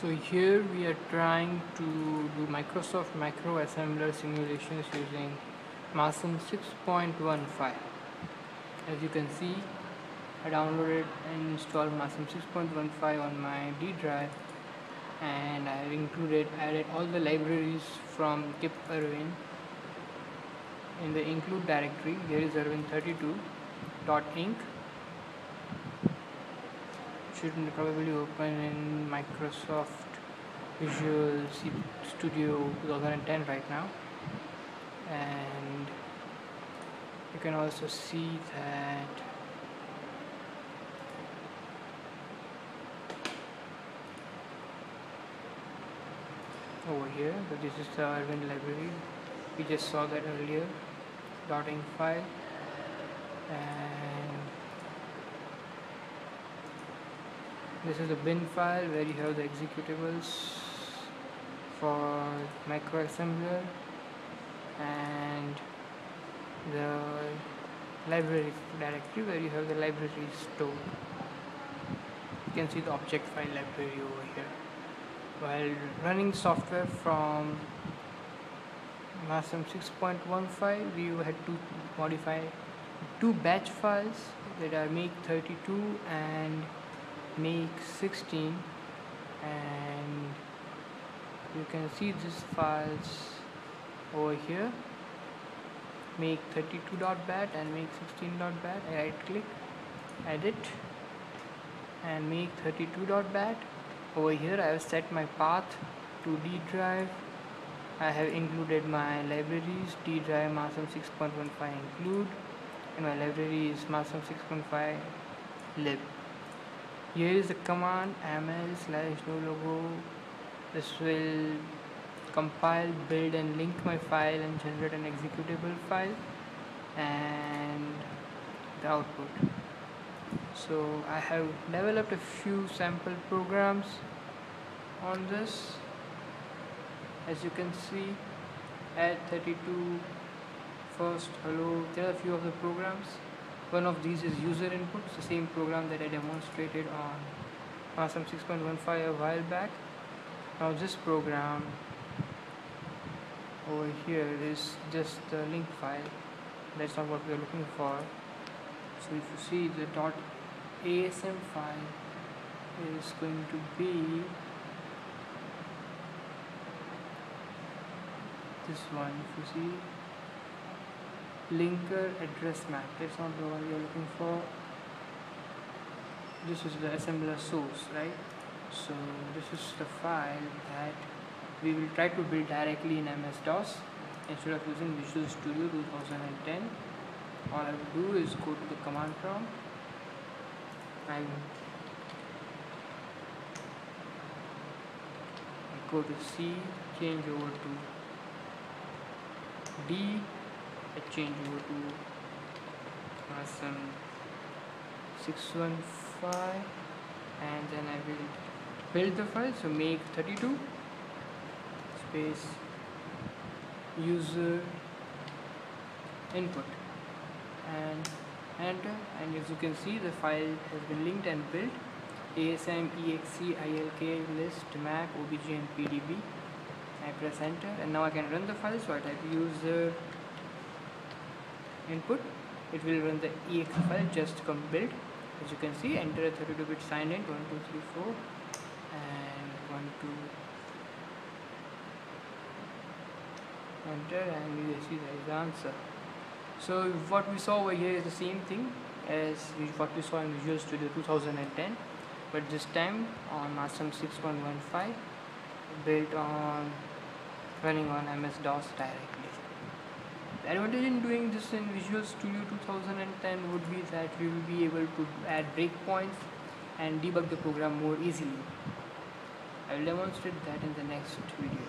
So here we are trying to do Microsoft Macro Assembler simulations using Masm 6.15. As you can see, I downloaded and installed Masm 6.15 on my D drive, and I have added all the libraries from Kip Irvine in the include directory. Here is irvine32.inc. Should probably open in Microsoft Visual Studio 2010 right now, and you can also see that over here. So this is the Irvine library. We just saw that earlier. .inc file, and this is the bin file where you have the executables for microassembler, and the library directory where you have the libraries stored. You can see the object file library over here. While running software from Masm 6.15, we had to modify two batch files that are make32 and make16, and you can see these files over here, make32.bat and make16.bat. I right click, edit, and make32.bat. Over here I have set my path to D drive. I have included my libraries, D drive Masm 6.15 include, and my library is Masm 6.5 lib. Here is the command ml/no logo. This will compile, build, and link my file and generate an executable file and the output. So I have developed a few sample programs on this. As you can see, add 32, first, hello. There are a few of the programs. One of these is user input. It's the same program that I demonstrated on Masm 6.15 a while back. Now this program over here is just the link file. That's not what we are looking for. So if you see, the .asm file is going to be this one. If you see, linker address map, that's not the one we are looking for. This is the assembler source, right? So this is the file that we will try to build directly in MS-DOS instead of using Visual Studio 2010. All I will do is go to the command prompt. I go to C, change over to D, I change over to Masm 615, and then I will build the file. So make32 space user input and enter, and as you can see, the file has been linked and built. asm exe ilk list map obj and pdb. I press enter, and now I can run the file. So I type user input, it will run the exe file just come build. As you can see, enter a 32-bit sign in 1 2 3 4 and 1 2, enter, and you will see there is the answer. So what we saw over here is the same thing as what we saw in Visual Studio 2010, but this time on Masm 6.15, built on running on MS-DOS directly. The advantage in doing this in Visual Studio 2010 would be that we will be able to add breakpoints and debug the program more easily. I will demonstrate that in the next video.